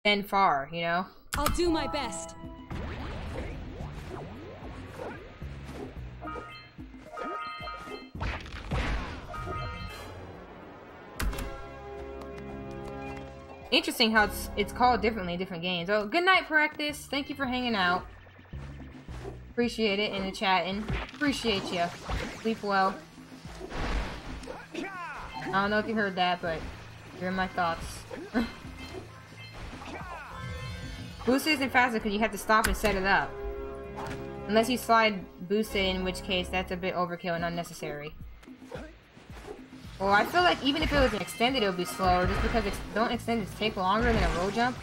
extend far, you know? I'll do my best. Interesting how it's called differently in different games. Oh, good night, Practice. Thank you for hanging out. Appreciate it in the chatting. Appreciate you. Sleep well. I don't know if you heard that, but you're in my thoughts. Boost isn't faster because you have to stop and set it up. Unless you slide boost it, in which case that's a bit overkill and unnecessary. Well, I feel like even if it was an extended, it would be slower, just because don't extendeds take longer than a roll jump?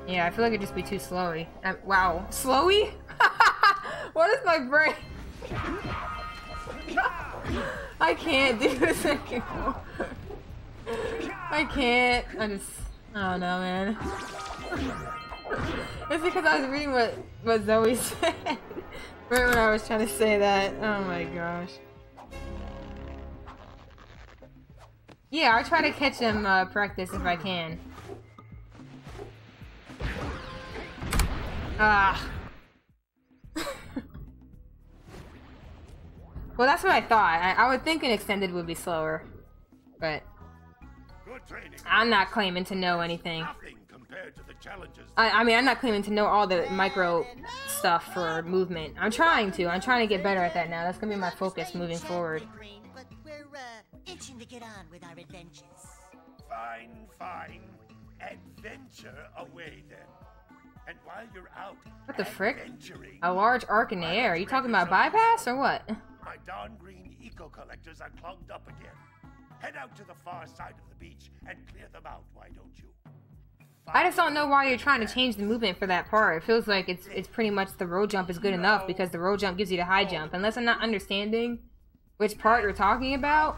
Yeah, I feel like it'd just be too slowy. Wow, slowy? What is my brain? I can't do this anymore. I can't. I don't know, man. It's because I was reading what Zoe said right when I was trying to say that. Oh my gosh. Yeah, I'll try to catch them practice if I can. Ah. Well, that's what I thought. I would think an extended would be slower, but I'm not claiming to know anything. I mean, I'm not claiming to know all the micro stuff for movement. I'm trying to get better at that now. That's gonna be my focus moving forward. But we're itching to get on with our adventures. Fine, fine. Adventure away then. And while you're out, what the frick? A large arc in the air. Are you talking about bypass or what? My darn green eco collectors are clogged up again. Head out to the far side of the beach and clear them out, why don't you? I just don't know why you're trying to change the movement for that part. It feels like it's pretty much the roll jump is good enough because the roll jump gives you the high jump. Unless I'm not understanding which part you're talking about,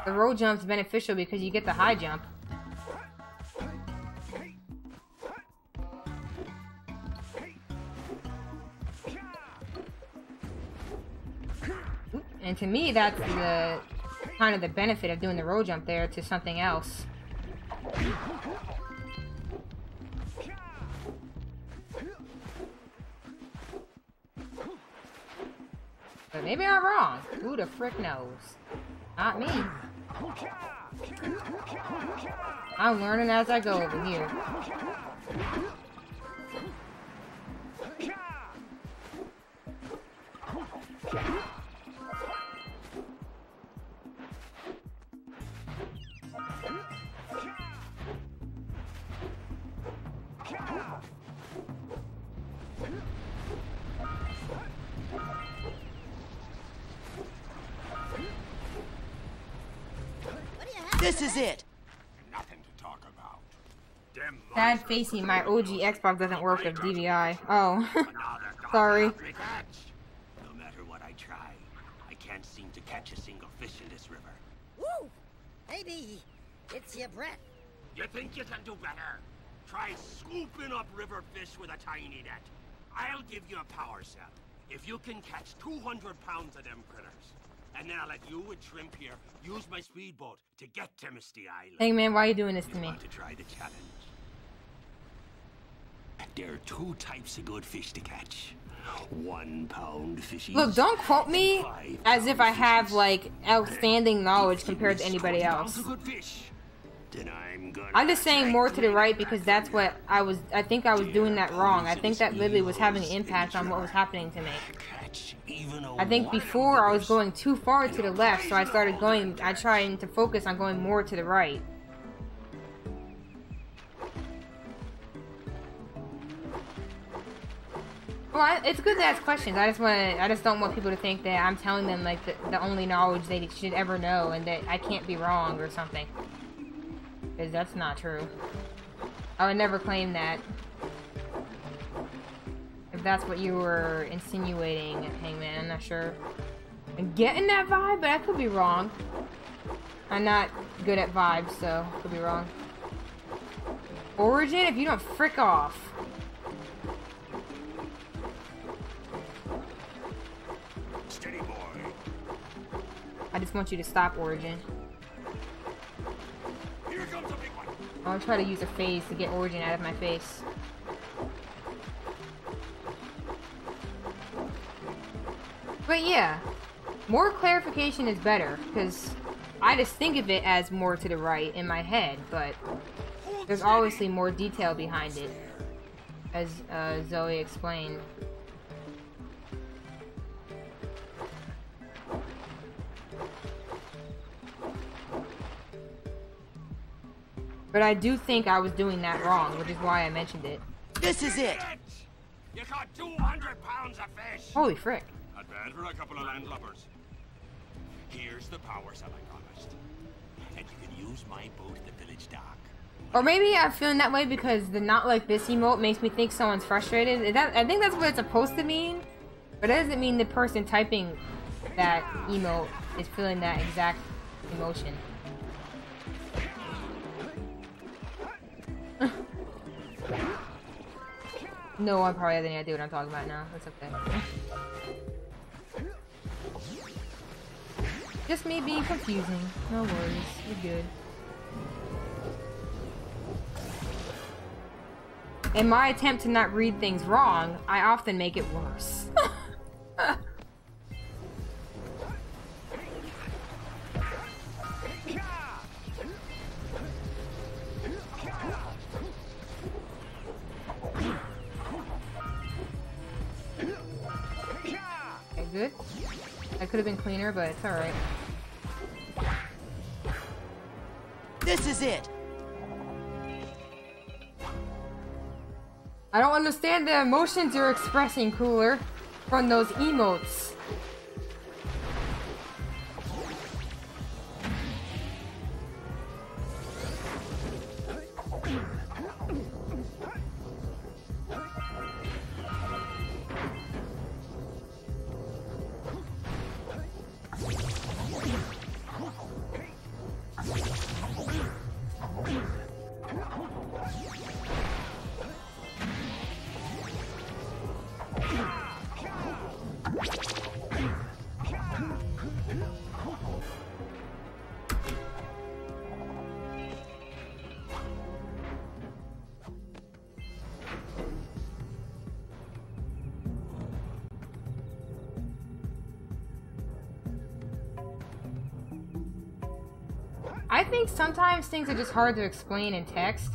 the roll jump's beneficial because you get the high jump. And to me, that's the kind of the benefit of doing the roll jump there to something else. But maybe I'm wrong. Who the frick knows? Not me. I'm learning as I go over here. This is it. Nothing to talk about. Bad facing, my OG Xbox doesn't work with DVI. Oh. Sorry. No matter what I try, I can't seem to catch a single fish in this river. Woo! Maybe it's your breath. You think you can do better? Try scooping up river fish with a tiny net. I'll give you a power cell if you can catch 200 pounds of them critters. And then I'll let you and Shrimp here use my speedboat to get to Misty Island. Hey man, why are you doing this to me? Want to try the challenge? There are two types of good fish to catch. 1 pound fishies. Look, don't quote me as if I have like outstanding knowledge compared to anybody else. I'm just saying more to the right because that's what I think I was doing that wrong. I think that literally was having an impact on what was happening to me. I think before I was going too far to the left, so I tried to focus on going more to the right. Well, it's good to ask questions. I just don't want people to think that I'm telling them like the only knowledge they should ever know and that I can't be wrong or something. Because that's not true. I would never claim that. If that's what you were insinuating, Hangman, I'm not sure. I'm getting that vibe, but I could be wrong. I'm not good at vibes, so I could be wrong. Origin, if you don't frick off. Steady boy. I just want you to stop Origin. Here comes a big one. I'll try to use a phase to get Origin out of my face. But yeah, more clarification is better, because I just think of it as more to the right in my head, but there's obviously more detail behind it, as Zoe explained. But I do think I was doing that wrong, which is why I mentioned it. This is it. You caught 200 pounds of fish. Holy frick. Not bad for a couple of landlubbers. Here's the power cell I promised. And you can use my boat at the village dock. Or maybe I'm feeling that way because the not like this emote makes me think someone's frustrated. I think that's what it's supposed to mean. But that doesn't mean the person typing that emote is feeling that exact emotion. No one probably has any idea what I'm talking about now. That's okay. Just me being confusing. No worries. You're good. In my attempt to not read things wrong, I often make it worse. Okay, good. That could have been cleaner, but it's alright. This is it. I don't understand the emotions you're expressing, Cooler, from those emotes. I think sometimes things are just hard to explain in text.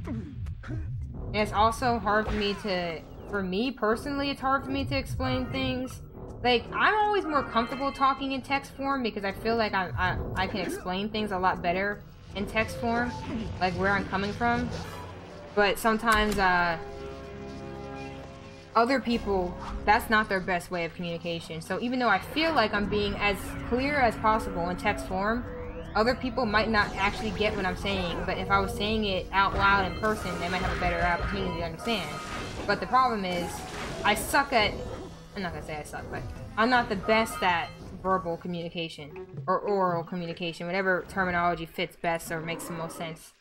And it's also hard for me to, for me personally, it's hard for me to explain things. Like, I'm always more comfortable talking in text form because I feel like I can explain things a lot better in text form, like where I'm coming from. But sometimes, other people, that's not their best way of communication. So even though I feel like I'm being as clear as possible in text form, other people might not actually get what I'm saying, but if I was saying it out loud in person, they might have a better opportunity to understand. But the problem is, I suck at, I'm not gonna say I suck, but I'm not the best at verbal communication, or oral communication, whatever terminology fits best or makes the most sense.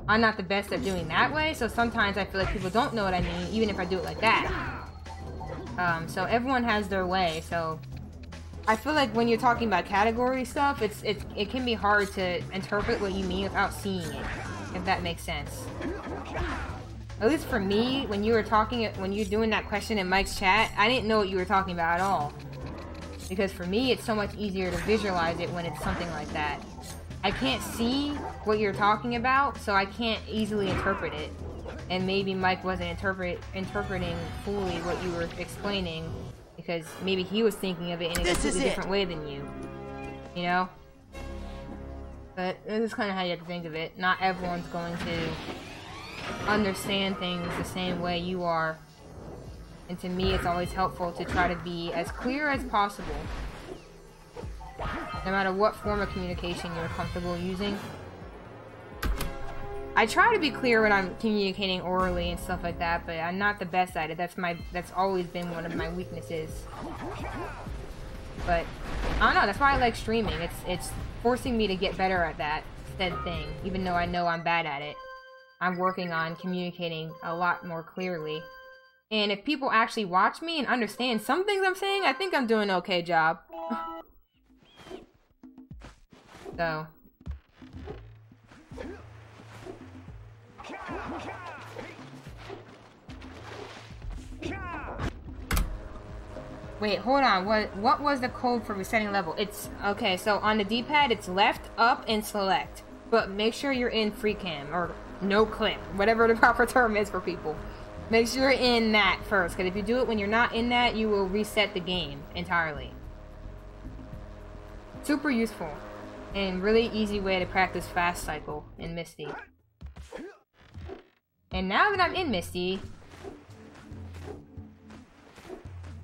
I'm not the best at doing that way, so sometimes I feel like people don't know what I mean, even if I do it like that. So everyone has their way, so I feel like when you're talking about category stuff, it can be hard to interpret what you mean without seeing it, if that makes sense. At least for me, when you were talking, when you're doing that question in Mike's chat, I didn't know what you were talking about at all. Because for me, it's so much easier to visualize it when it's something like that. I can't see what you're talking about, so I can't easily interpret it. And maybe Mike wasn't interpreting fully what you were explaining, because maybe he was thinking of it in a completely different way than you. You know? But this is kind of how you have to think of it. Not everyone's going to understand things the same way you are. And to me, it's always helpful to try to be as clear as possible. No matter what form of communication you're comfortable using. I try to be clear when I'm communicating orally and stuff like that, but I'm not the best at it. That's always been one of my weaknesses. But I don't know, that's why I like streaming. It's forcing me to get better at that said thing, even though I know I'm bad at it. I'm working on communicating a lot more clearly. And if people actually watch me and understand some things I'm saying, I think I'm doing an okay job. So. Wait, hold on. What was the code for resetting level? It's okay. So on the D-pad, it's left, up, and select. But make sure you're in free cam or no clip, whatever the proper term is for people. Make sure you're in that first, because if you do it when you're not in that, you will reset the game entirely. Super useful and really easy way to practice fast cycle in Misty. And now that I'm in Misty,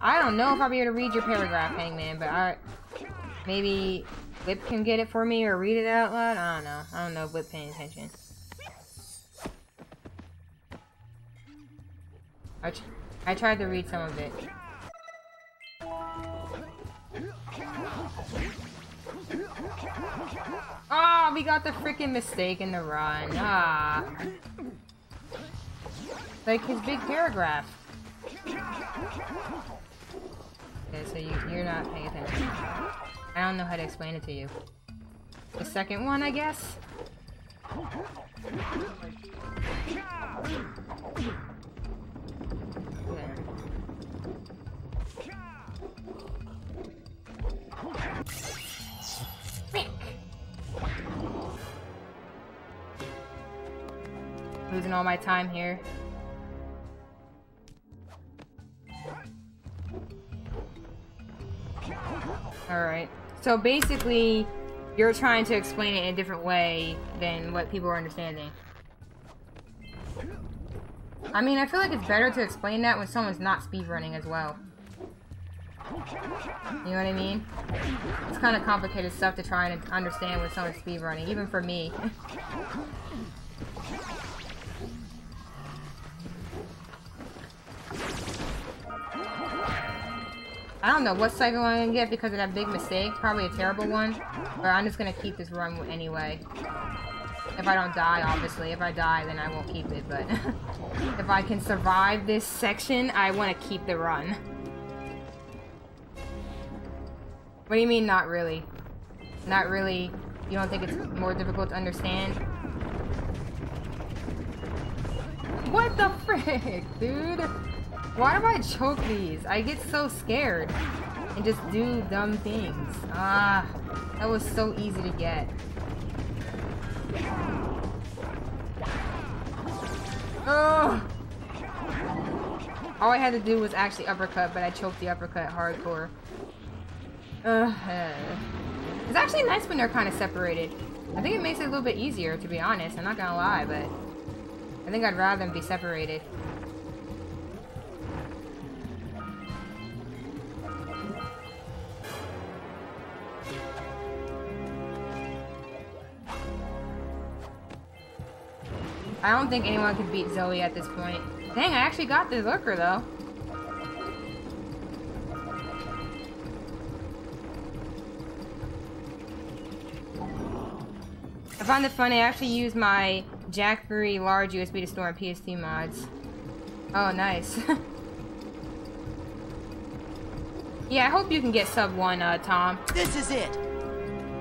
I don't know if I'll be able to read your paragraph, Hangman, but maybe Whip can get it for me or read it out loud? I don't know. I don't know if Whip's paying attention. I tried to read some of it. Oh, we got the freaking mistake in the run. Ah. Like his big paragraph. Okay, so you're not paying attention. I don't know how to explain it to you. The second one, I guess? Losing all my time here. Alright. So basically, you're trying to explain it in a different way than what people are understanding. I mean, I feel like it's better to explain that when someone's not speedrunning as well. You know what I mean? It's kind of complicated stuff to try and understand when someone's speedrunning, even for me. I don't know what cycle I'm gonna get because of that big mistake. Probably a terrible one. But I'm just gonna keep this run anyway. If I don't die, obviously. If I die, then I won't keep it. But if I can survive this section, I want to keep the run. What do you mean, not really? Not really? You don't think it's more difficult to understand? What the frick, dude? Why do I choke these? I get so scared and just do dumb things. Ah, that was so easy to get. Oh! All I had to do was actually uppercut, but I choked the uppercut hardcore. It's actually nice when they're kind of separated. I think it makes it a little bit easier, to be honest. I'm not gonna lie, but I think I'd rather them be separated. I don't think anyone could beat Zoe at this point. Dang, I actually got the lurker, though. I find it funny, I actually use my Jack 3 large USB to store in PST mods. Oh, nice. Yeah, I hope you can get sub 1, Tom. This is it!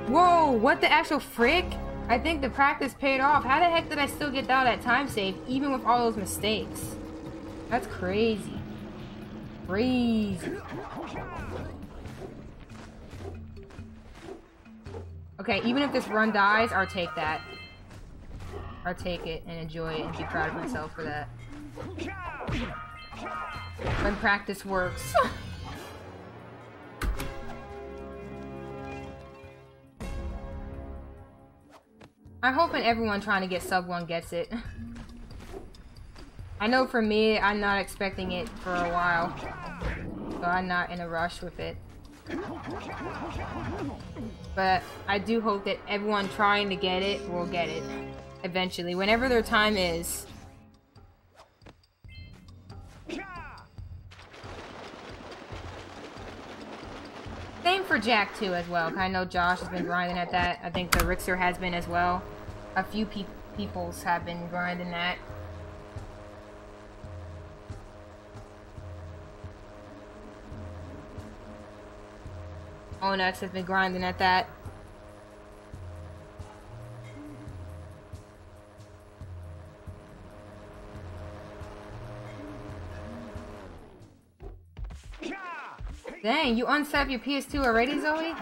Whoa, what the actual frick? I think the practice paid off. How the heck did I still get out that time save, even with all those mistakes? That's crazy. Crazy. Okay, even if this run dies, I'll take that. I'll take it and enjoy it and be proud of myself for that. When practice works. I'm hoping everyone trying to get sub 1 gets it. I know for me, I'm not expecting it for a while. So I'm not in a rush with it. But I do hope that everyone trying to get it will get it. Eventually, whenever their time is. Same for Jack too as well. I know Josh has been grinding at that. I think the Precursor has been as well. A few peoples have been grinding that. Onyx has been grinding at that. Dang, you unset up your PS2 already, Zoe?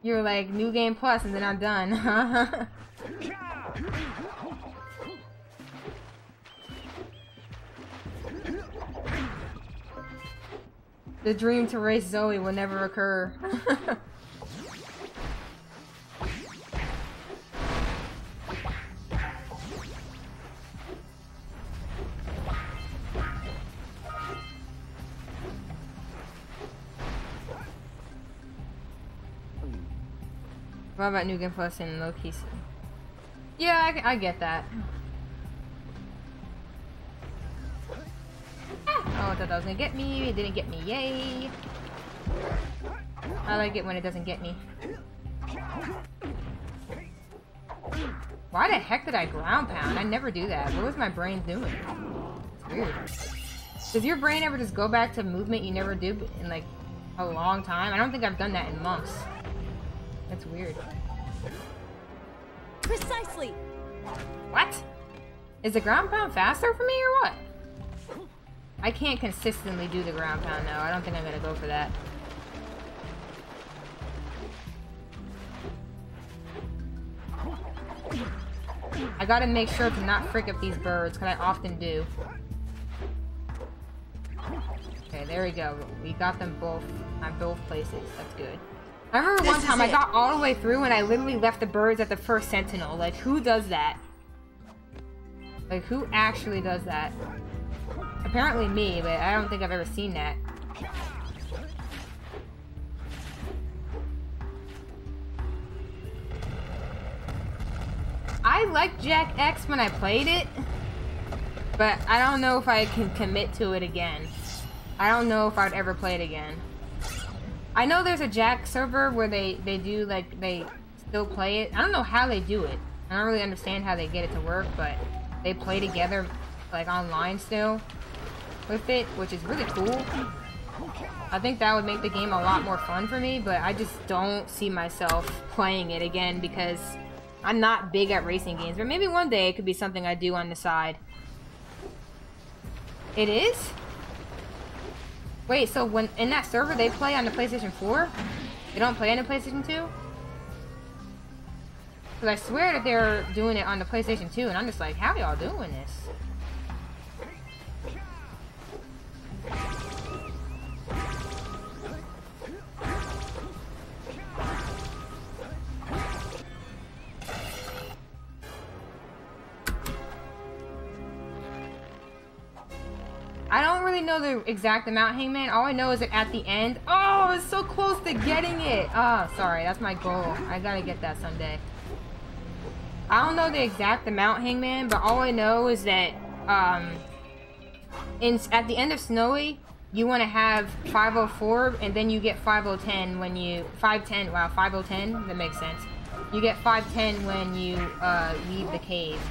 You're like, New Game Plus, and then I'm done. The dream to race Zoe will never occur. What about New Game Plus and low key? Yeah, I get that. Oh, I thought that was gonna get me. It didn't get me. Yay! I like it when it doesn't get me. Why the heck did I ground pound? I never do that. What was my brain doing? It's weird. Does your brain ever just go back to movement you never do in like a long time? I don't think I've done that in months. That's weird. Precisely. What? Is the ground pound faster for me or what? I can't consistently do the ground pound though. I don't think I'm gonna go for that. I gotta make sure to not frick up these birds, because I often do. Okay, there we go. We got them both on both places. That's good. I remember one time I got all the way through and I literally left the birds at the first sentinel. Like, who does that? Like, who actually does that? Apparently me, but I don't think I've ever seen that. I liked Jak X when I played it, but I don't know if I can commit to it again. I don't know if I'd ever play it again. I know there's a Jak server where they do, like, they still play it. I don't know how they do it. I don't really understand how they get it to work, but they play together, like, online still with it, which is really cool. I think that would make the game a lot more fun for me, but I just don't see myself playing it again because I'm not big at racing games. But maybe one day it could be something I do on the side. It is? Wait, so when in that server they play on the PlayStation 4? They don't play on the PlayStation 2? Because I swear that they're doing it on the PlayStation 2, and I'm just like, how y'all doing this? I don't really know the exact amount, Hangman. All I know is that at the end... Oh, I was so close to getting it! Oh, sorry. That's my goal. I gotta get that someday. I don't know the exact amount, Hangman, but all I know is that, at the end of Snowy, you want to have 504, and then you get 5010 when you... 510, wow, 5010? That makes sense. You get 510 when you, leave the cave.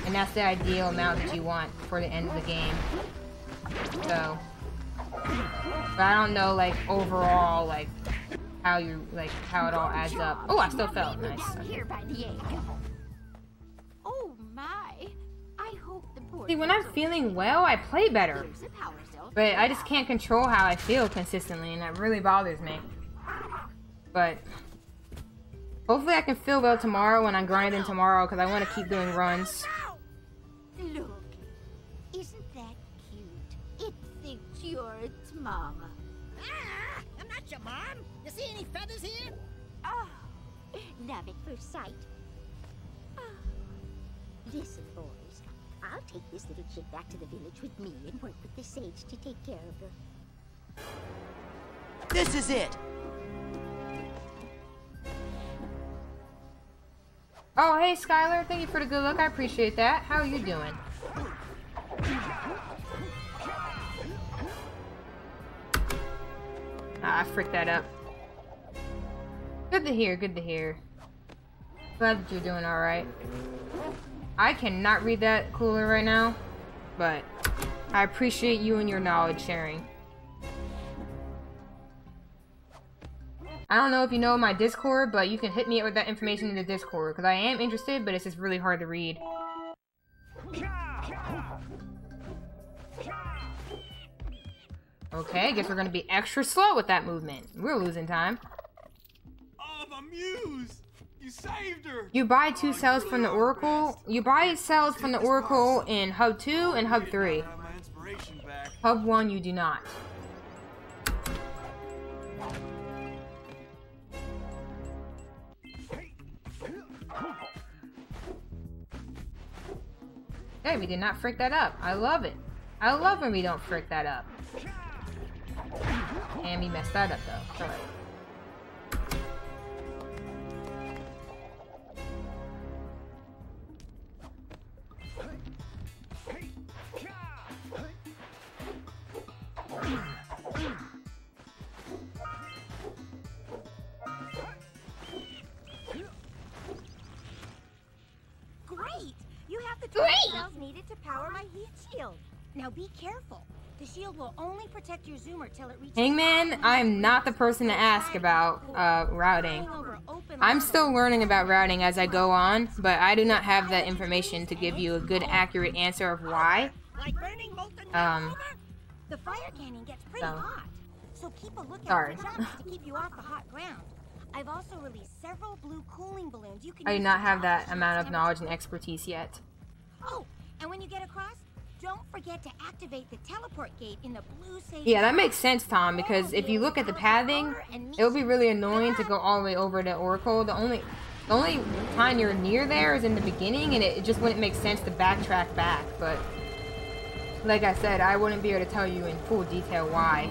And that's the ideal amount that you want for the end of the game. So, but I don't know, like, overall, like, how you, like, how it all adds up. Oh, I still felt nice. Okay. Oh my! I hope the poor. See, when I'm feeling well, I play better. But I just can't control how I feel consistently, and that really bothers me. But hopefully I can feel well tomorrow when I'm grinding tomorrow, because I want to keep doing runs. Look, isn't that cute? It thinks you're its mama. Ah, I'm not your mom. You see any feathers here? Oh, love at first sight. Oh. Listen, boys. I'll take this little chick back to the village with me and work with the sage to take care of her. This is it! Oh, hey, Skylar. Thank you for the good look. I appreciate that. How are you doing? Ah, I fricked that up. Good to hear, good to hear. Glad that you're doing alright. I cannot read that cooler right now, but I appreciate you and your knowledge sharing. I don't know if you know my Discord, but you can hit me up with that information in the Discord, because I am interested, but it's just really hard to read. Okay, guess we're gonna be extra slow with that movement. We're losing time. Oh, the muse! You saved her! You buy 2 cells from the Oracle. You buy cells from the Oracle in Hub 2 and Hub 3. Hub 1 you do not. Hey, we did not frick that up. I love it. I love when we don't frick that up. And we messed that up though. Alright. Great! You have the cells needed to power my heat shield. Now be careful. The shield will only protect your zoomer till it reaches... Hangman, I'm not the person to ask about routing. I'm still learning about routing as I go on, but I do not have that information to give you a good, accurate answer of why. The fire cannon gets pretty hot, so keep a lookout Sorry. for jumps to keep you off the hot ground. I've also released several blue cooling balloons. You can I do use not to have that temperature amount of temperature. knowledge and expertise yet. Oh, and when you get across, don't forget to activate the teleport gate in the blue sage. Yeah, that makes sense, Tom, because if you look at the pathing, it would be really annoying to go all the way over to Oracle. The only time you're near there is in the beginning, and it just wouldn't make sense to backtrack back, but like I said, I wouldn't be able to tell you in full detail why.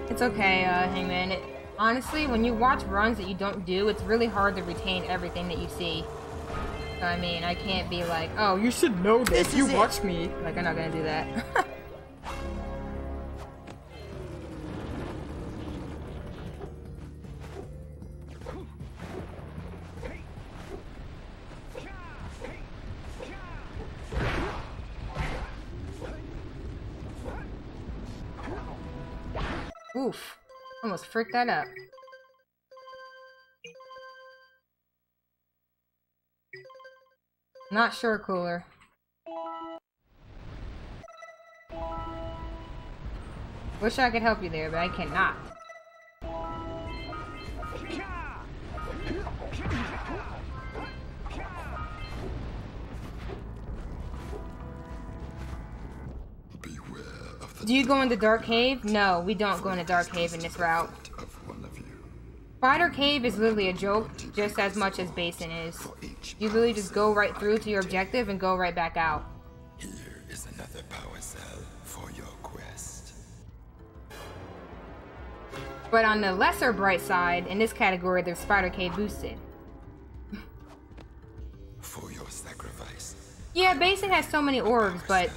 It's okay, Hangman. Honestly, when you watch runs that you don't do, it's really hard to retain everything that you see. So, I mean, I can't be like, oh, you should know this, you watch me. Like, I'm not gonna do that. Oof. Almost fricked that up. Not sure, Cooler. Wish I could help you there, but I cannot. Do you go into Dark Cave? No, we don't go into Dark Cave in this route. Spider Cave is literally a joke, just as much as Basin is. You literally just go right through to your objective and go right back out. Here is another power cell for your quest. But on the lesser bright side, in this category, there's Spider Cave boosted. For your sacrifice. Yeah, Basin has so many orbs, but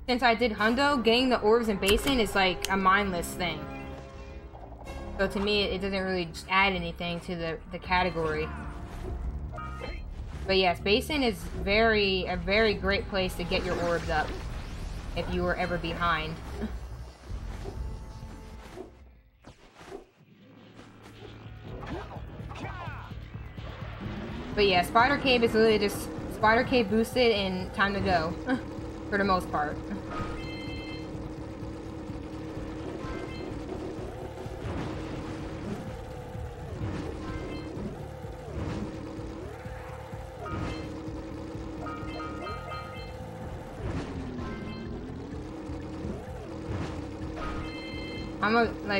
since I did Hundo, getting the orbs in Basin is like a mindless thing. So to me, it doesn't really add anything to the category. But yes, Basin is a very great place to get your orbs up if you were ever behind. But yeah, Spider Cave is literally just Spider Cave boosted and time to go. For the most part.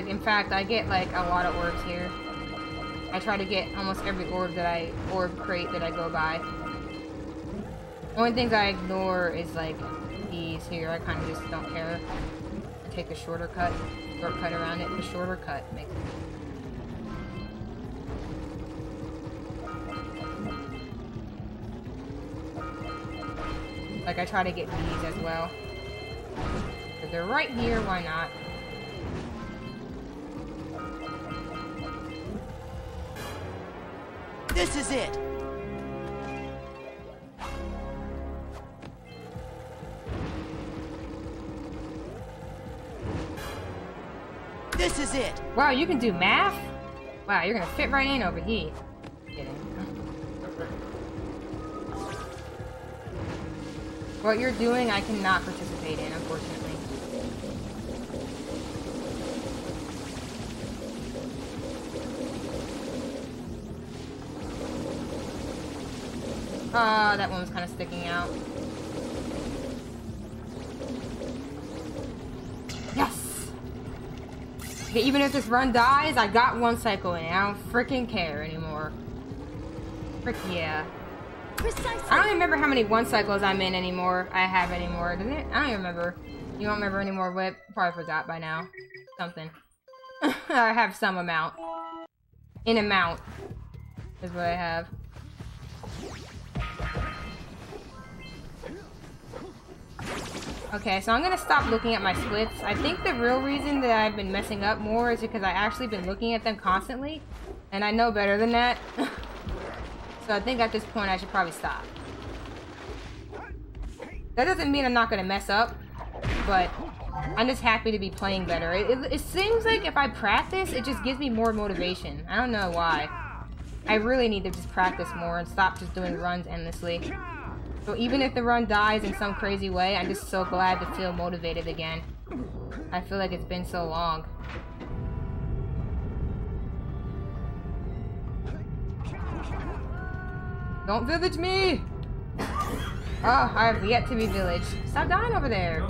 In fact, I get like a lot of orbs here. I try to get almost every orb crate that I go by. Only things I ignore is like these here. I kind of just don't care. I take a shortcut around it. The shorter cut makes it. Like, I try to get these as well. If they're right here, why not? This is it! This is it! Wow, you can do math? Wow, you're gonna fit right in over here. Kidding. What you're doing, I cannot participate in, unfortunately. That one was kind of sticking out. Yes! Okay, even if this run dies, I got one cycle in it. I don't freaking care anymore. Frick yeah. Precisely. I don't even remember how many one cycles I'm in anymore. I have anymore, doesn't it? I don't even remember. You don't remember any more whip? Probably forgot by now. Something. I have some amount. In amount is what I have. Okay, so I'm gonna stop looking at my splits. I think the real reason that I've been messing up more is because I actually been looking at them constantly, and I know better than that. So I think at this point I should probably stop. That doesn't mean I'm not gonna mess up, but I'm just happy to be playing better. It seems like if I practice, it just gives me more motivation. I don't know why. I really need to just practice more and stop just doing runs endlessly. So even if the run dies in some crazy way, I'm just so glad to feel motivated again. I feel like it's been so long. Don't village me! Oh, I have yet to be villaged. Stop dying over there!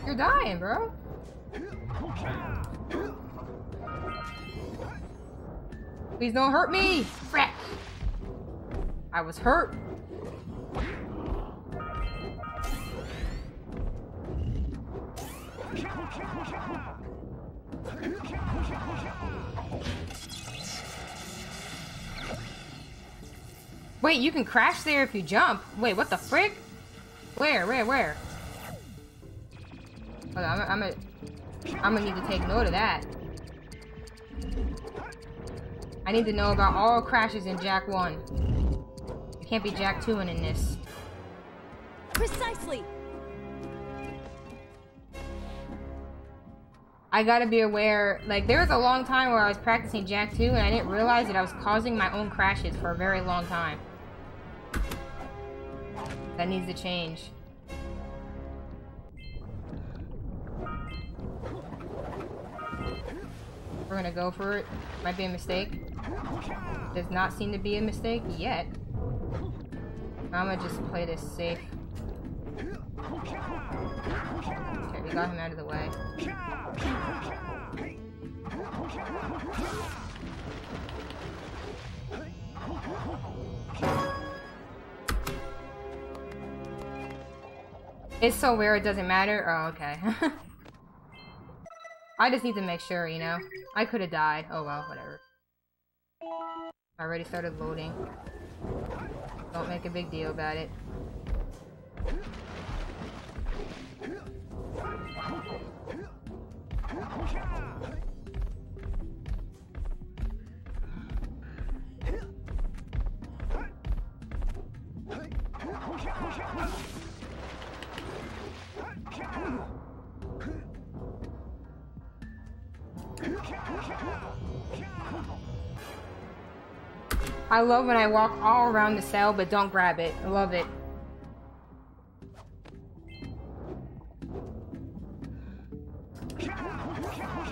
You're dying, bro! Please don't hurt me! Frick! I was hurt! Wait, you can crash there if you jump. Wait, what the frick? Where? Hold on, I'm gonna need to take note of that. I need to know about all crashes in Jak 1. You can't be Jak 2ing in this. Precisely. I gotta be aware, like, there was a long time where I was practicing Jak 2 and I didn't realize that I was causing my own crashes for a very long time. That needs to change. We're gonna go for it. Might be a mistake. Does not seem to be a mistake yet. I'm gonna just play this safe. Okay, we got him out of the way. It's so where it doesn't matter. Oh, okay. I just need to make sure, you know. I could have died. Oh well, whatever. I already started loading. Don't make a big deal about it. I love when I walk all around the cell, but don't grab it. I love it.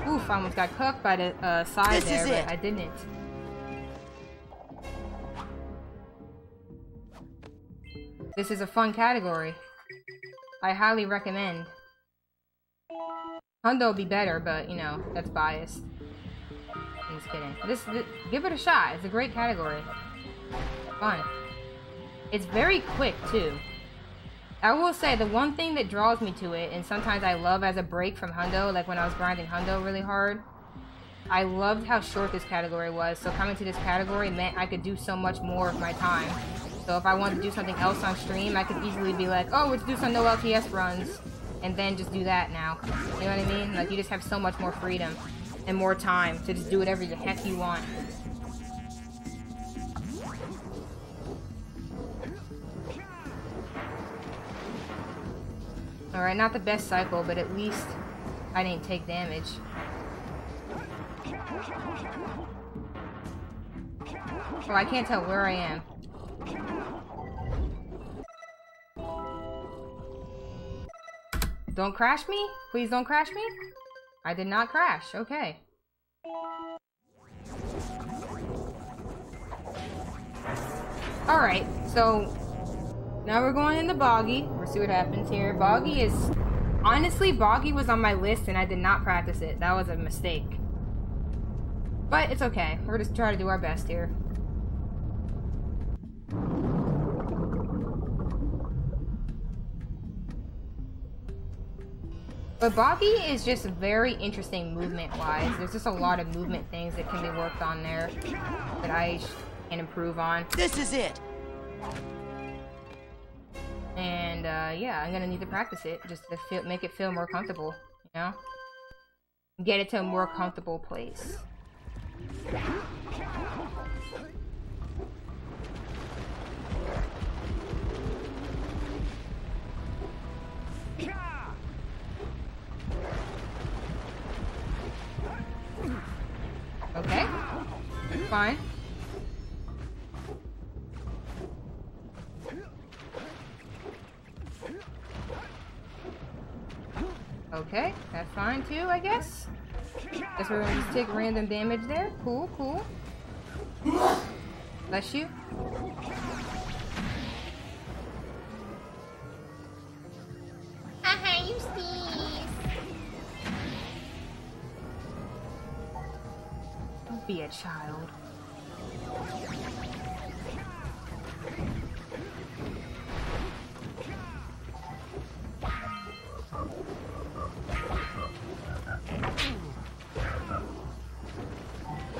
Oof, I almost got cooked by the side there, but I didn't. This is a fun category. I highly recommend. Hundo would be better, but, you know, that's biased. I'm just kidding. This, give it a shot. It's a great category. Fun. It's very quick, too. I will say, the one thing that draws me to it, and sometimes I love as a break from Hundo, like when I was grinding Hundo really hard, I loved how short this category was, so coming to this category meant I could do so much more of my time. So if I wanted to do something else on stream, I could easily be like, oh, let's do some no LTS runs, and then just do that now. You know what I mean? Like, you just have so much more freedom and more time to just do whatever the heck you want. Alright, not the best cycle, but at least I didn't take damage. Oh, I can't tell where I am. Don't crash me? Please don't crash me? I did not crash. Okay. Alright, so now we're going into Boggy. We'll see what happens here. Boggy is... Honestly, Boggy was on my list and I did not practice it. That was a mistake. But it's okay. We're just trying to do our best here. But Boggy is just very interesting movement-wise. There's just a lot of movement things that can be worked on there that I can improve on. This is it! And, yeah, I'm gonna need to practice it just to make it feel more comfortable, you know? Get it to a more comfortable place. Okay. Fine. Okay, that's fine too, I guess. Guess we're gonna just take random damage there. Cool, cool. Bless you. Haha, you sneeze. Don't be a child.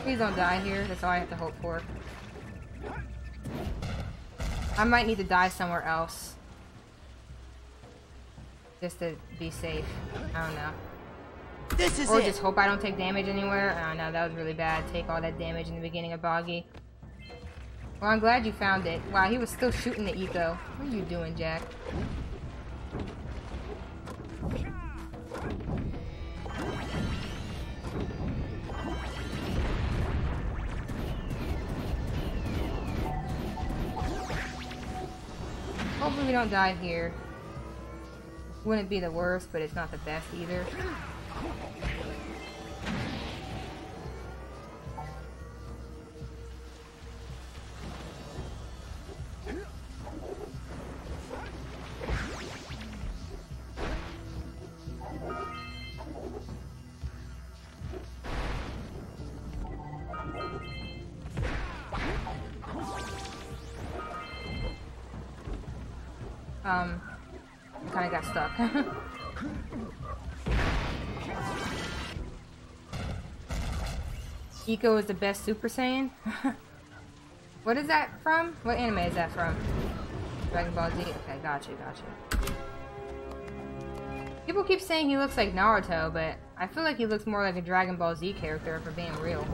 Please don't die here. That's all I have to hope for. I might need to die somewhere else. Just to be safe. I don't know. This is or it. just hope I don't take damage anywhere. I don't know, that was really bad. Take all that damage in the beginning of Boggy. Well, I'm glad you found it. Wow, he was still shooting the eco. What are you doing, Jak? Hopefully we don't die here. Wouldn't be the worst, but it's not the best either. Kinda got stuck. Eco is the best Super Saiyan? What is that from? What anime is that from? Dragon Ball Z? Okay, gotcha. People keep saying he looks like Naruto, but I feel like he looks more like a Dragon Ball Z character, for being real.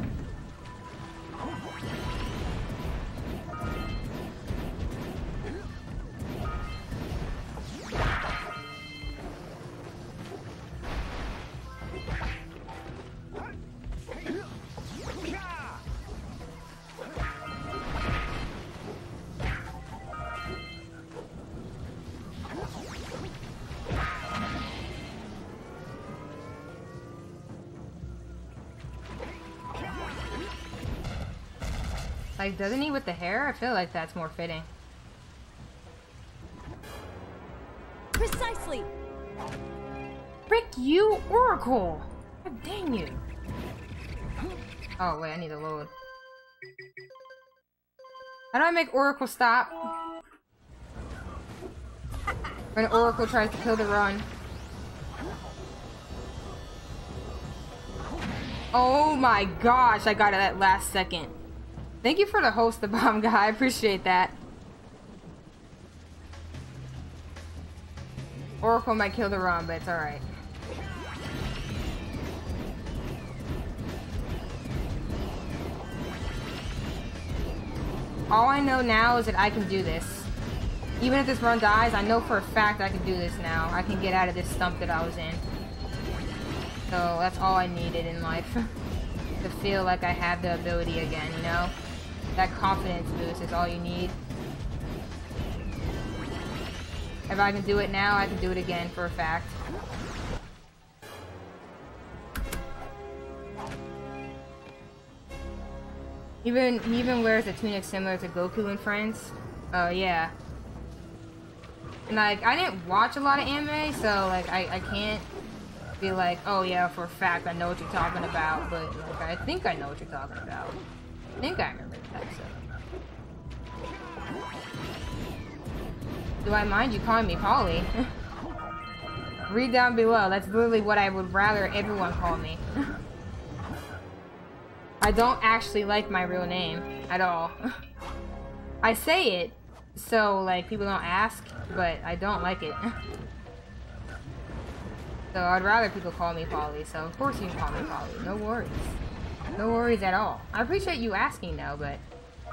Like, doesn't he with the hair? I feel like that's more fitting. Precisely. Frick you, Oracle! God dang you. Oh, wait, I need to load. How do I make Oracle stop? When Oracle tries to kill the run. Oh my gosh, I got it at last second. Thank you for the host, the bomb guy. I appreciate that. Oracle might kill the run, but it's alright. All I know now is that I can do this. Even if this run dies, I know for a fact I can do this now. I can get out of this stump that I was in. So that's all I needed in life. To feel like I have the ability again, you know? That confidence boost is all you need. If I can do it now, I can do it again for a fact. He even wears a tunic similar to Goku and Friends. Oh, yeah. And, like, I didn't watch a lot of anime, so, like, I can't be like, oh, yeah, for a fact, I know what you're talking about, but, like, I think I know what you're talking about. I think I remember that episode. Do I mind you calling me Polly? Read down below. That's literally what I would rather everyone call me. I don't actually like my real name at all. I say it so like people don't ask, but I don't like it. So I'd rather people call me Polly, so of course you can call me Polly. No worries. No worries at all. I appreciate you asking though, but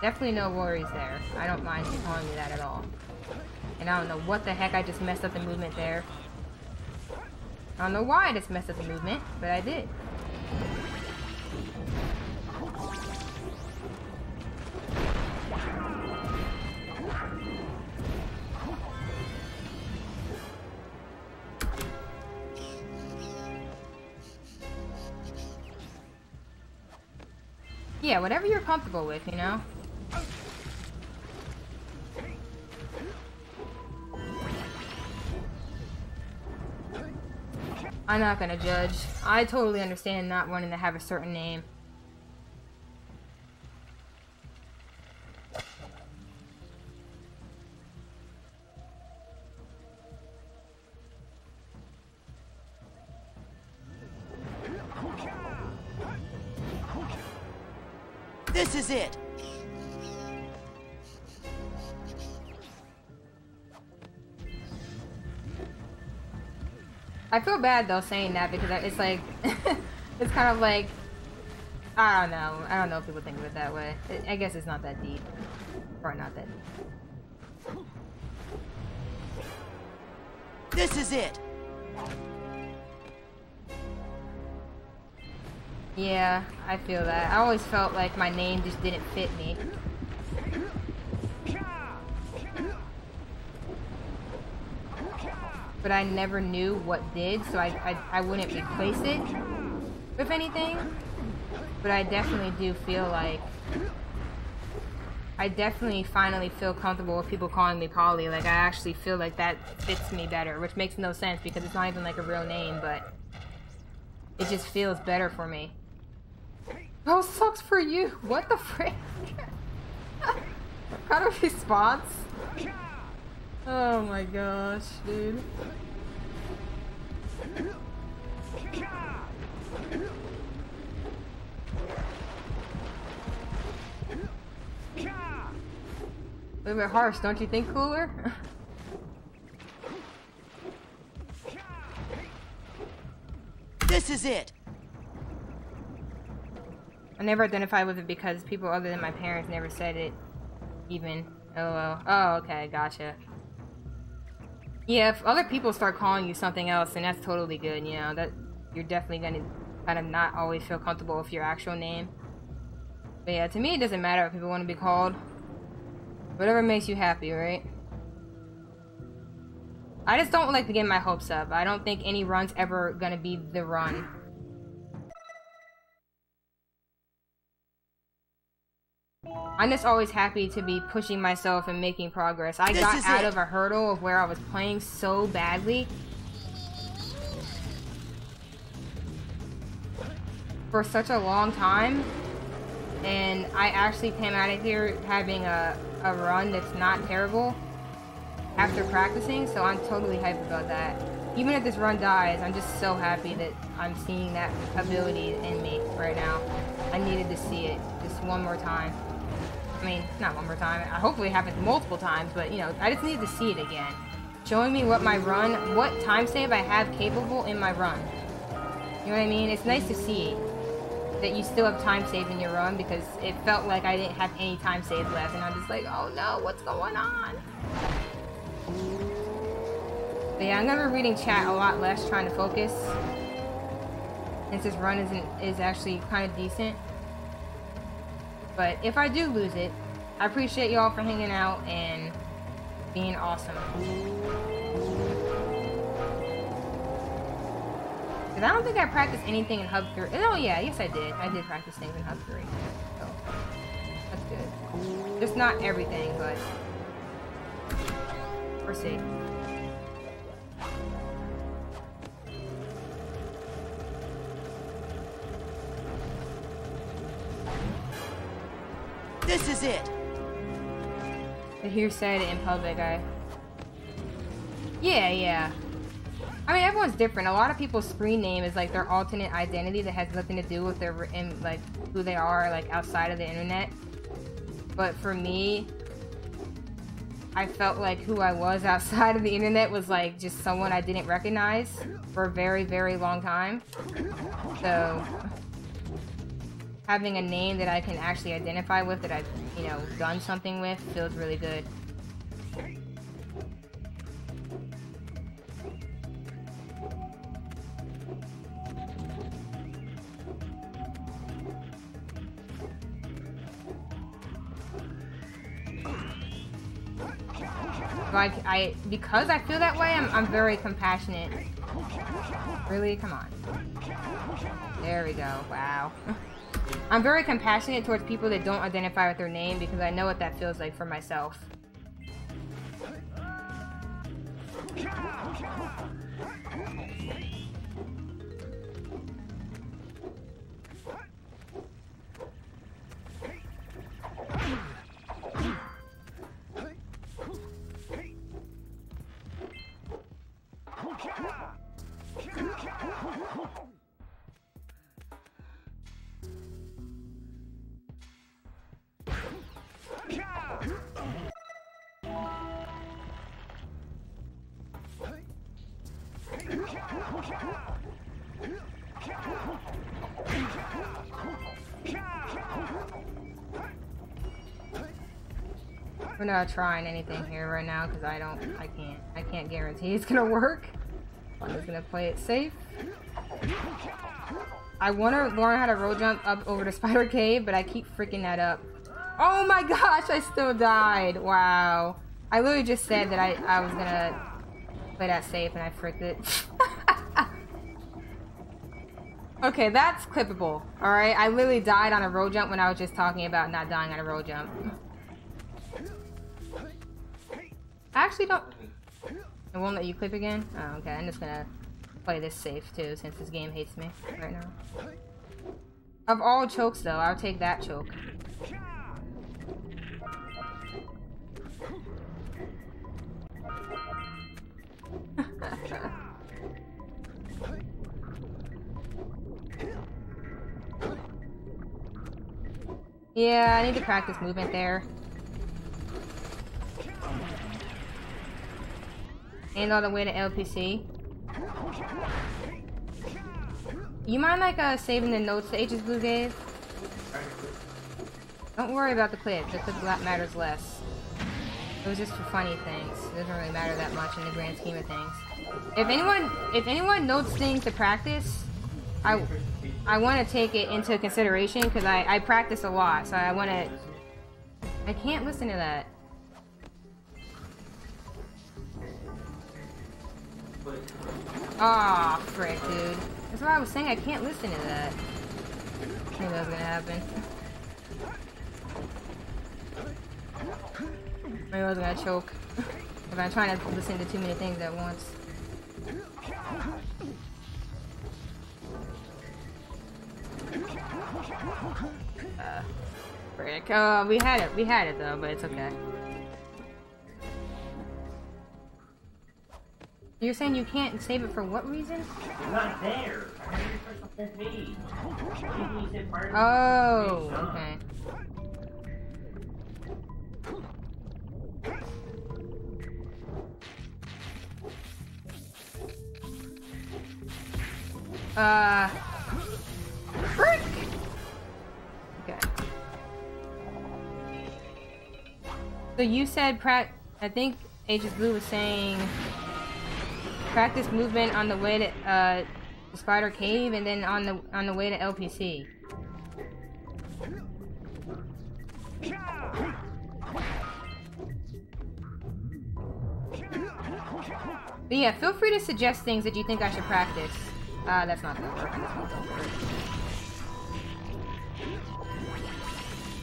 definitely no worries there. I don't mind you calling me that at all. And I don't know what the heck I just messed up the movement there. I don't know why I just messed up the movement, but I did. Yeah, whatever you're comfortable with, you know? I'm not gonna judge. I totally understand not wanting to have a certain name. This is it. I feel bad though saying that because it's like, it's kind of like, I don't know. I don't know if people think of it that way. I guess it's not that deep. Or not that deep. This is it. Yeah, I feel that. I always felt like my name just didn't fit me. But I never knew what did, so I wouldn't replace it with anything. But I definitely do feel like... I definitely finally feel comfortable with people calling me Polly. Like, I actually feel like that fits me better, which makes no sense because it's not even like a real name, but... It just feels better for me. Oh, sucks for you! What the frick? What kind of response? Oh my gosh, dude. A little bit harsh, don't you think, Cooler? This is it. I never identified with it because people other than my parents never said it, even. LOL. Oh, okay, gotcha. Yeah, if other people start calling you something else, then that's totally good, you know, that you're definitely gonna kind of not always feel comfortable with your actual name. But yeah, to me it doesn't matter what people want to be called. Whatever makes you happy, right? I just don't like to get my hopes up. I don't think any run's ever gonna be the run. I'm just always happy to be pushing myself and making progress. I got out of a hurdle of where I was playing so badly for such a long time, and I actually came out of here having a run that's not terrible after practicing, so I'm totally hyped about that. Even if this run dies, I'm just so happy that I'm seeing that ability in me right now. I needed to see it just one more time. I mean, not one more time. Hopefully it happens multiple times, but, you know, I just needed to see it again. showing me what time save I have capable in my run. You know what I mean? It's nice to see that you still have time save in your run, because it felt like I didn't have any time save left, and I'm just like, oh no, what's going on? But yeah, I'm gonna be reading chat a lot less, trying to focus, since this run is actually kind of decent. But if I do lose it, I appreciate y'all for hanging out and being awesome. Because I don't think I practiced anything in Hub 3. Oh yeah, yes I did. I did practice things in Hub 3. So, that's good. Just not everything, but we'll see. This is it. I hear said it in public, Yeah. I mean, everyone's different. A lot of people's screen name is like their alternate identity that has nothing to do with their like who they are, like outside of the internet. But for me, I felt like who I was outside of the internet was like just someone I didn't recognize for a very, very long time. So having a name that I can actually identify with, that I've, you know, done something with, feels really good. Like, because I feel that way, I'm very compassionate. Really? Come on. There we go. Wow. I'm very compassionate towards people that don't identify with their name, because I know what that feels like for myself. We're not trying anything here right now because I can't guarantee it's gonna work. I'm just gonna play it safe. I want to learn how to roll jump up over the spider cave, but I keep freaking that up. Oh my gosh, I still died. Wow. I literally just said that I was gonna play that safe and I fricked it. Okay, that's clippable. Alright, I literally died on a roll jump when I was just talking about not dying on a roll jump. I actually don't... It won't let you clip again? Oh, okay. I'm just gonna play this safe, too, since this game hates me right now. Of all chokes, though, I'll take that choke. Yeah, I need to practice movement there. And all the way to LPC. You mind like saving the notes that H's Blue gave? Don't worry about the clip. The clip matters less. It was just for funny things. It doesn't really matter that much in the grand scheme of things. If anyone notes things to practice, I want to take it into consideration because I practice a lot, so I want to. I can't listen to that. Aw, oh, frick, dude. That's why I was saying I can't listen to that. I knew that was gonna happen. Maybe I was gonna choke. If I'm trying to listen to too many things at once. Frick. Oh, we had it though, but it's okay. You're saying you can't save it for what reason? It's not there. Oh, okay. Frick! Okay. So you said I think Aegis Blue was saying practice movement on the way to the Spider Cave and then on the way to LPC. But yeah, feel free to suggest things that you think I should practice. That's not gonna work.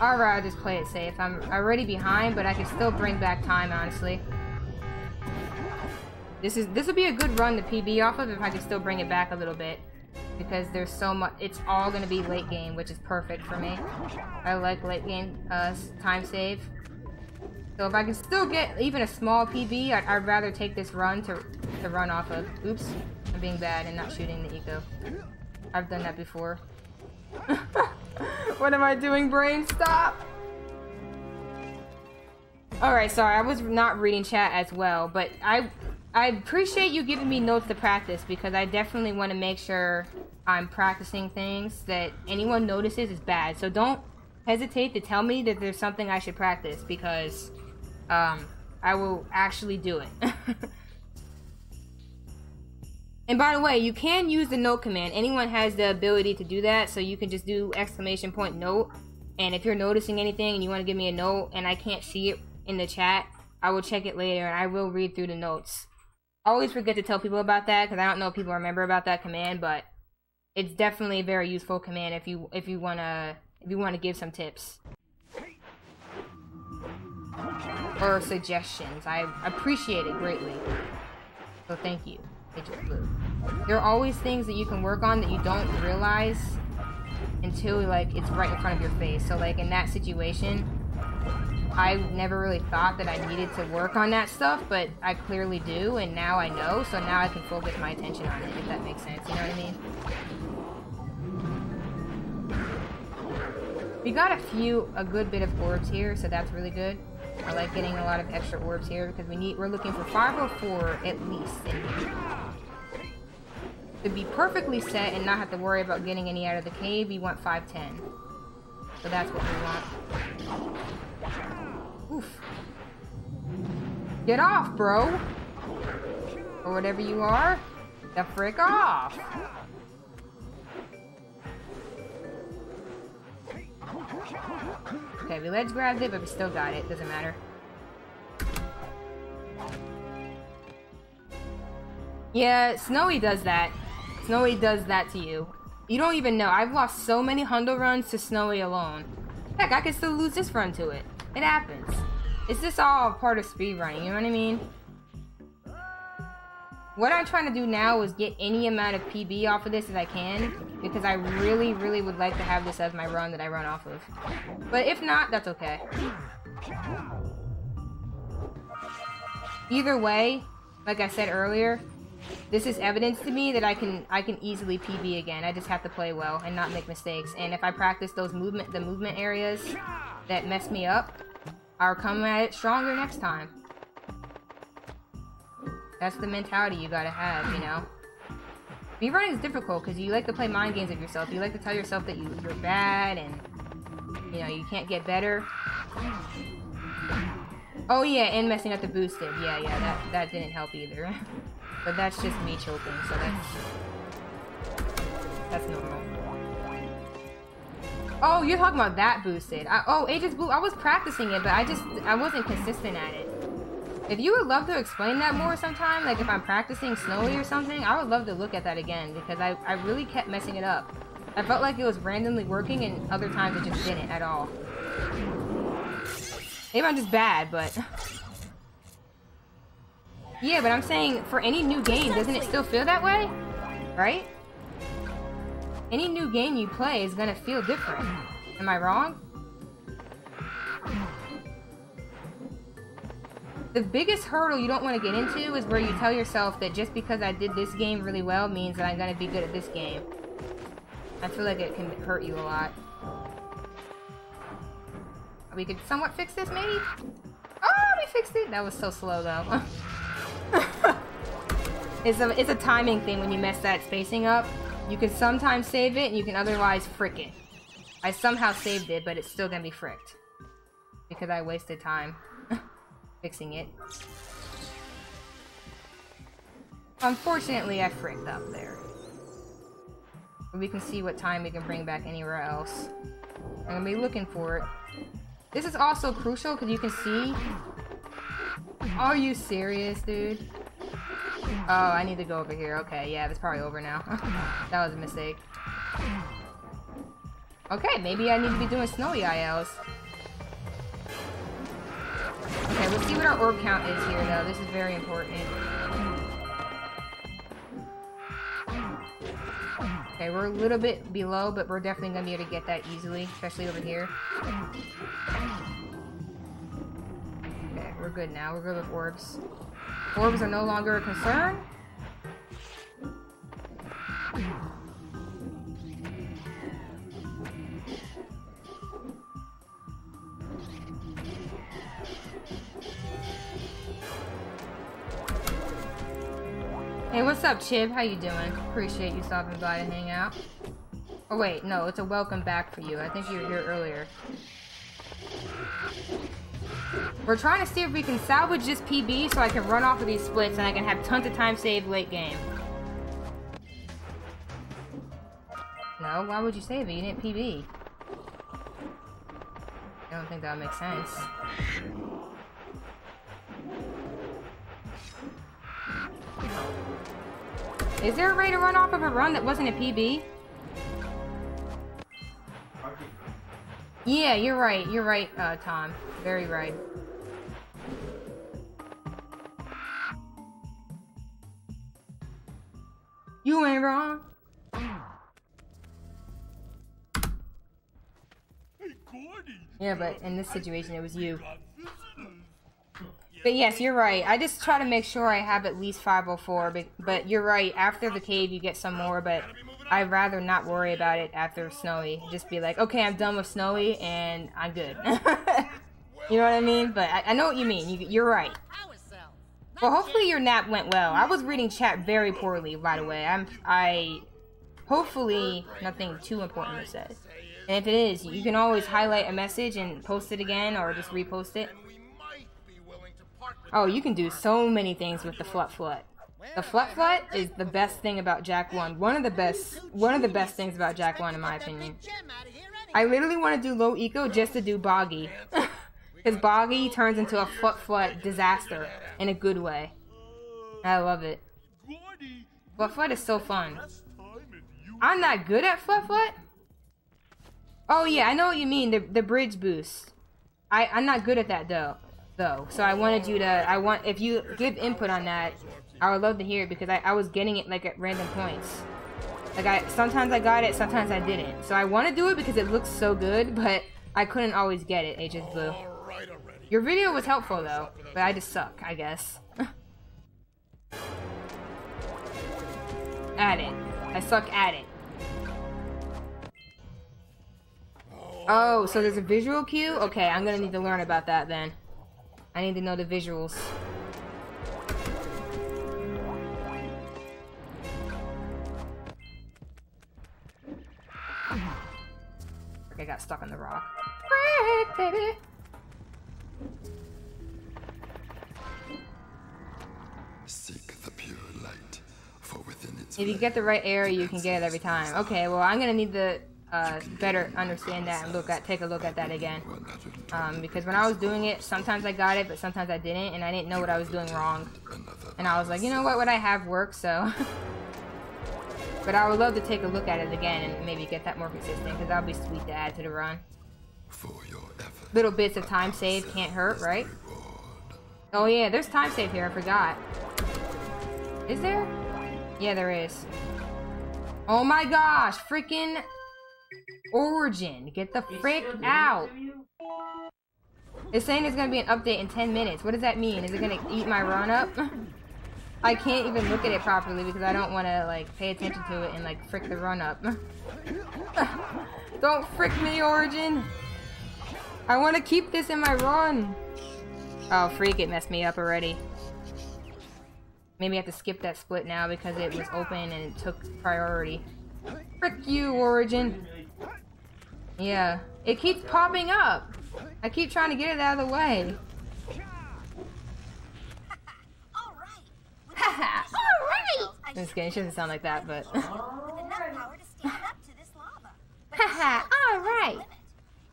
I'd rather just play it safe. I'm already behind, but I can still bring back time, honestly. This would be a good run to PB off of if I could still bring it back a little bit. Because there's so much, it's all gonna be late game, which is perfect for me. I like late game time save. So if I can still get even a small PB, I'd rather take this run to run off of. Oops, I'm being bad and not shooting the eco. I've done that before. What am I doing, brain? Stop! Alright, sorry, I was not reading chat as well, but I appreciate you giving me notes to practice because I definitely want to make sure I'm practicing things that anyone notices is bad. So don't hesitate to tell me that there's something I should practice because I will actually do it. And by the way, you can use the note command. Anyone has the ability to do that, so you can just do !note. And if you're noticing anything and you want to give me a note and I can't see it in the chat, I will check it later and I will read through the notes. I always forget to tell people about that because I don't know if people remember about that command, but it's definitely a very useful command if you wanna give some tips or suggestions. I appreciate it greatly. So thank you. There are always things that you can work on that you don't realize until like it's right in front of your face. So like in that situation, I never really thought that I needed to work on that stuff, but I clearly do, and now I know, so now I can focus my attention on it, if that makes sense, you know what I mean? We got a good bit of orbs here, so that's really good. I like getting a lot of extra orbs here because we're looking for 504 at least in here. To be perfectly set and not have to worry about getting any out of the cave, we want 510. So that's what we want. Oof. Get off, bro! Or whatever you are. The frick off! Okay, we ledge grabbed it, but we still got it. Doesn't matter. Yeah, Snowy does that. Snowy does that to you. You don't even know. I've lost so many Hundo runs to Snowy alone. Heck, I can still lose this run to it. It happens. It's just all part of speedrunning, you know what I mean? What I'm trying to do now is get any amount of PB off of this as I can, because I really, really would like to have this as my run that I run off of. But if not, that's okay. Either way, like I said earlier, this is evidence to me that I can easily PB again. I just have to play well and not make mistakes. And if I practice the movement areas that mess me up, I'll come at it stronger next time. That's the mentality you gotta have, you know? Speedrunning is difficult because you like to play mind games of yourself. You like to tell yourself that you're bad and, you know, you can't get better. Oh yeah, and messing up the boosted. Yeah, that didn't help either. But that's just me choking, so that's normal. Oh, you're talking about that boosted. Oh, Aegis Blue, I was practicing it, but I wasn't consistent at it. If you would love to explain that more sometime, like if I'm practicing Snowy or something, I would love to look at that again, because I really kept messing it up. I felt like it was randomly working, and other times it just didn't at all. Maybe I'm just bad, but... Yeah, but I'm saying, for any new game, doesn't it still feel that way? Right? Any new game you play is gonna feel different. Am I wrong? The biggest hurdle you don't want to get into is where you tell yourself that just because I did this game really well means that I'm gonna be good at this game. I feel like it can hurt you a lot. We could somewhat fix this, maybe? Oh, we fixed it! That was so slow, though. It's a timing thing when you mess that spacing up. You can sometimes save it, and you can otherwise frick it. I somehow saved it, but it's still gonna be fricked. Because I wasted time fixing it. Unfortunately, I fricked up there. But we can see what time we can bring back anywhere else. I'm gonna be looking for it. This is also crucial, because you can see... Are you serious, dude? Oh, I need to go over here. Okay, yeah, it's probably over now. That was a mistake. Okay, maybe I need to be doing snowy ILs. Okay, let's see what our orb count is here, though. This is very important. Okay, we're a little bit below, but we're definitely going to be able to get that easily, especially over here. Okay, we're good now. We're good with orbs. Orbs are no longer a concern. Hey, what's up, Chib? How you doing? Appreciate you stopping by to hang out. Oh wait, no, it's a welcome back for you. I think you were here earlier. We're trying to see if we can salvage this PB so I can run off of these splits and I can have tons of time saved late game. No, why would you save it? You didn't PB. I don't think that would make sense. Is there a way to run off of a run that wasn't a PB? Yeah, you're right. You're right, Tom. Very right. You ain't wrong. Yeah, but in this situation, it was you. But yes, you're right. I just try to make sure I have at least 504, but you're right. After the cave, you get some more, but I'd rather not worry about it after Snowy. Just be like, okay, I'm done with Snowy, and I'm good. You know what I mean? But I know what you mean. You're right. Well, hopefully your nap went well. I was reading chat very poorly, by the way. Hopefully nothing too important was said. And if it is, you can always highlight a message and post it again, or just repost it. Oh, you can do so many things with the Flut Flut. The Flut Flut is the best thing about Jak 1. One of the best things about Jak 1 in my opinion. I literally want to do low eco just to do Boggy. Because Boggy turns into a Flut Flut disaster in a good way. I love it. Flut Flut is so fun. I'm not good at Flut Flut? Oh yeah, I know what you mean, the bridge boost. I'm not good at that though. So I wanted you to, if you give input on that, I would love to hear it, because I was getting it like at random points. Like sometimes I got it, sometimes I didn't. So I want to do it because it looks so good, but I couldn't always get it, HS Blue. Your video was helpful though, but I just suck, I guess. At it. I suck at it. Oh, so there's a visual cue? Okay, I'm gonna need to learn about that then. I need to know the visuals. I got stuck on the rock. Frick, baby! Seek the pure light, for within its if you get the right area, you can get it every time. Okay, well, I'm gonna need to better understand that and take a look at that again. Because when I was doing it, sometimes I got it, but sometimes I didn't, and I didn't know what I was doing wrong. And I was like, you know what I have works, so... But I would love to take a look at it again and maybe get that more consistent, because that would be sweet to add to the run. Little bits of time saved can't hurt, right? Oh yeah, there's time save here, I forgot. Is there? Yeah, there is. Oh my gosh, freaking Origin, get the frick out. It's saying there's gonna be an update in 10 minutes. What does that mean? Is it gonna eat my run up? I can't even look at it properly because I don't want to like pay attention to it and like frick the run up. Don't frick me, Origin. I want to keep this in my run. Oh, freak, it messed me up already. Maybe I have to skip that split now because it was open and it took priority. Frick you, Origin. Yeah, it keeps popping up. I keep trying to get it out of the way. Haha, alright! I'm just kidding, it shouldn't sound like that, but... Haha, alright!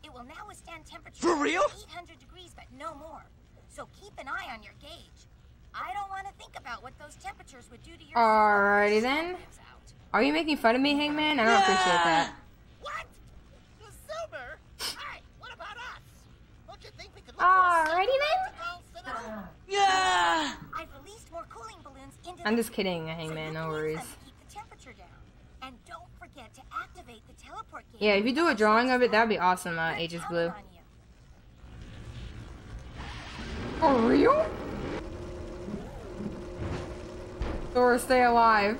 It will now withstand temperatures For real? 800 degrees, but no more. So keep an eye on your gauge. I don't want to think about what those temperatures would do to your... Alrighty then. Are you making fun of me, Hangman? I don't appreciate that. What? The silver? Hey, what about us? Don't you think we could look Alrighty then. Yeah! I've released more cooling balloons into I'm just kidding, Hangman, no worries. keep the temperature down. And don't forget to activate the teleport gate. Yeah, if you do a drawing of it, that'd be awesome, Aegis Blue. For real? Or stay alive.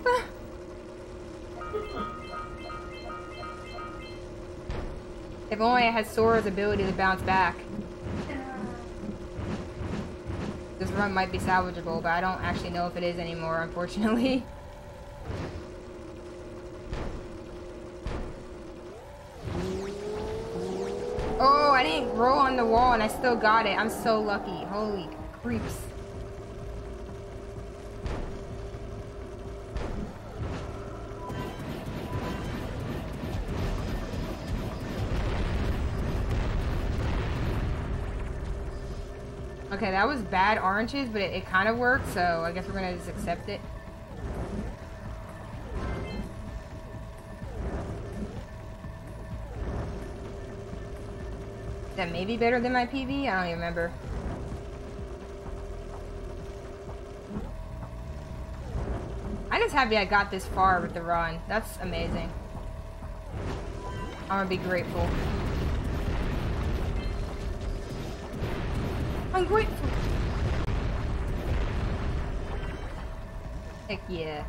If only I had Sora's ability to bounce back. This run might be salvageable, but I don't actually know if it is anymore, unfortunately. Oh, I didn't roll on the wall and I still got it. I'm so lucky. Holy creeps. Okay, that was bad oranges, but it kind of worked, so I guess we're gonna just accept it. Is that maybe better than my PB? I don't even remember. I'm just happy I got this far with the run. That's amazing. I'm gonna be grateful. I'm grateful. Heck yeah.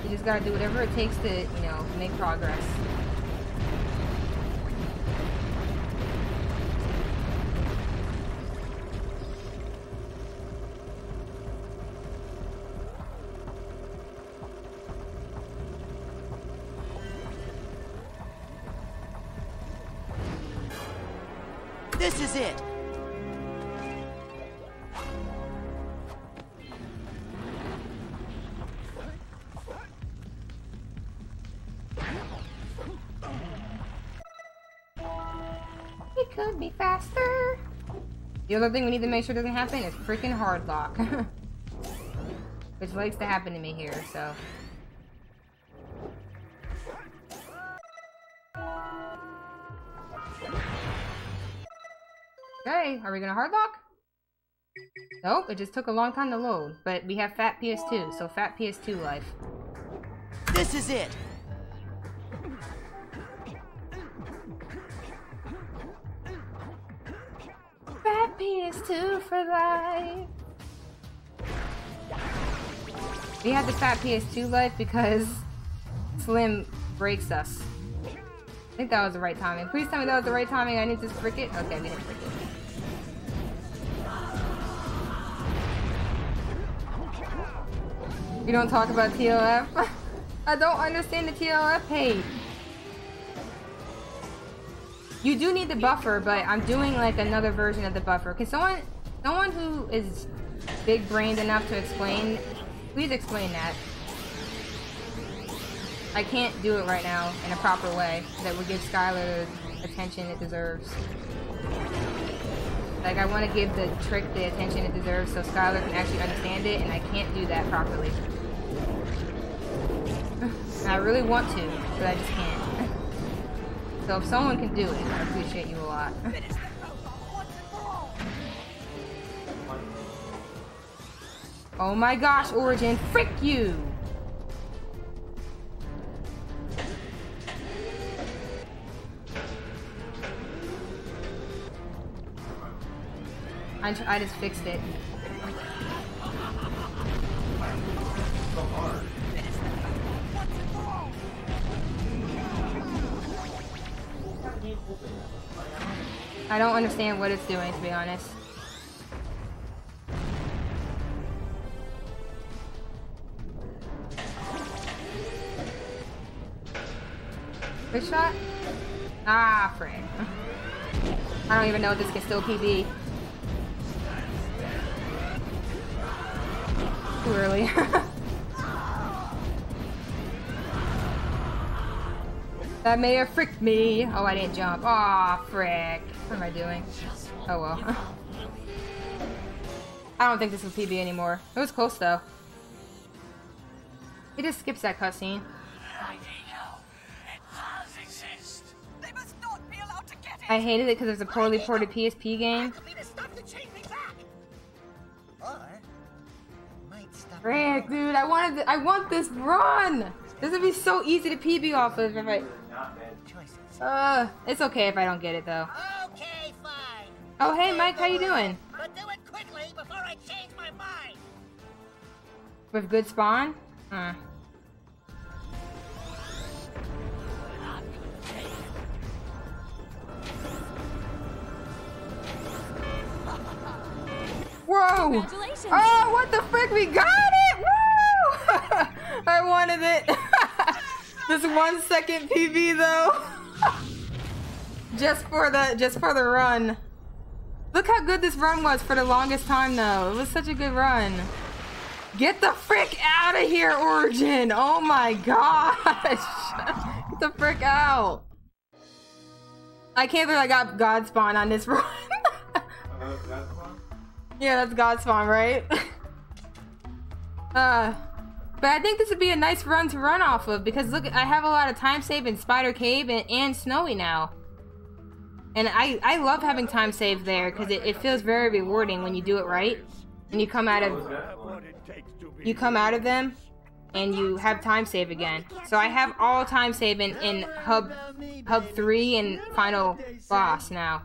You just gotta do whatever it takes to, you know, make progress. This is it. It could be faster. The other thing we need to make sure doesn't happen is freaking hard lock. Which likes to happen to me here, so. Okay, are we gonna hard lock? Nope, it just took a long time to load. But we have Fat PS2, so Fat PS2 life. This is it. Fat PS2 for life. We had the Fat PS2 life because Slim breaks us. I think that was the right timing. Please tell me that was the right timing. I need to frick it. Okay, we didn't frick it. You don't talk about TLF? I don't understand the TLF hate. You do need the buffer, but I'm doing like another version of the buffer. Can someone who is big-brained enough to explain, please explain that. I can't do it right now in a proper way that would give Skylar the attention it deserves. Like, I want to give the trick the attention it deserves so Skylar can actually understand it, and I can't do that properly. I really want to, but I just can't. So if someone can do it, I appreciate you a lot. Oh my gosh, Origin, frick you! I just fixed it. I don't understand what it's doing, to be honest. Good shot? Ah, frick. I don't even know if this can still PB. Too early. That may have fricked me. Oh, I didn't jump. Aw, frick. What am I doing? Oh well. I don't think this will PB anymore. It was close though. It just skips that cutscene. I hated it because it was a poorly ported PSP game. Frick, dude, I want this run! This would be so easy to PB off of if I... it's okay if I don't get it though. Okay, fine. Oh, hey Mike, how you doing? But do it quickly before I change my mind. With good spawn? Whoa! Oh, what the frick? We got it! Woo! I wanted it. This 1 second PB though. just for the run. Look how good this run was for the longest time though. It was such a good run. Get the frick out of here, Origin! Oh my gosh! Get the frick out! I can't believe I got God Spawn on this run. Yeah, that's God Spawn, right? But I think this would be a nice run to run off of because look, I have a lot of time save in Spider Cave and Snowy now. And I love having time save there because it feels very rewarding when you do it right. And you come out of them and you have time save again. So I have all time save in Hub 3 and Final Boss now.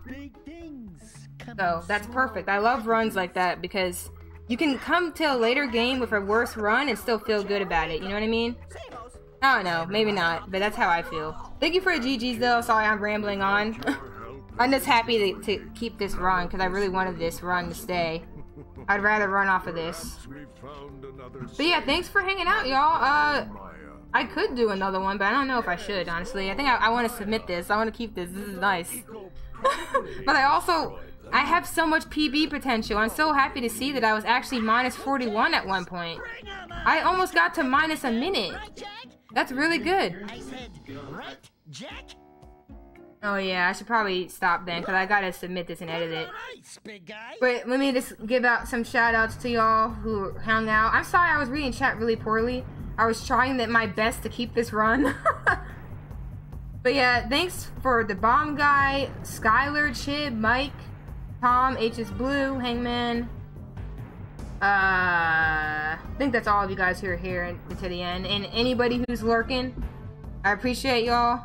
So that's perfect. I love runs like that because you can come to a later game with a worse run and still feel good about it. You know what I mean? I don't know. Maybe not. But that's how I feel. Thank you for the GGs though. Sorry I'm rambling on. I'm just happy to keep this run because I really wanted this run to stay. I'd rather run off of this. But yeah, thanks for hanging out, y'all. I could do another one, but I don't know if I should, honestly. I think I want to submit this. I want to keep this. This is nice. But I have so much PB potential. I'm so happy to see that I was actually minus 41 at one point. I almost got to minus a minute. That's really good. Oh yeah, I should probably stop then because I gotta submit this and edit it. But let me just give out some shout outs to y'all who hung out. I'm sorry I was reading chat really poorly. I was trying my best to keep this run. But yeah, thanks for the Bomb Guy, Skylar, Chib, Mike, Tom, HS Blue, Hangman. I think that's all of you guys who are here to the end. And anybody who's lurking, I appreciate y'all.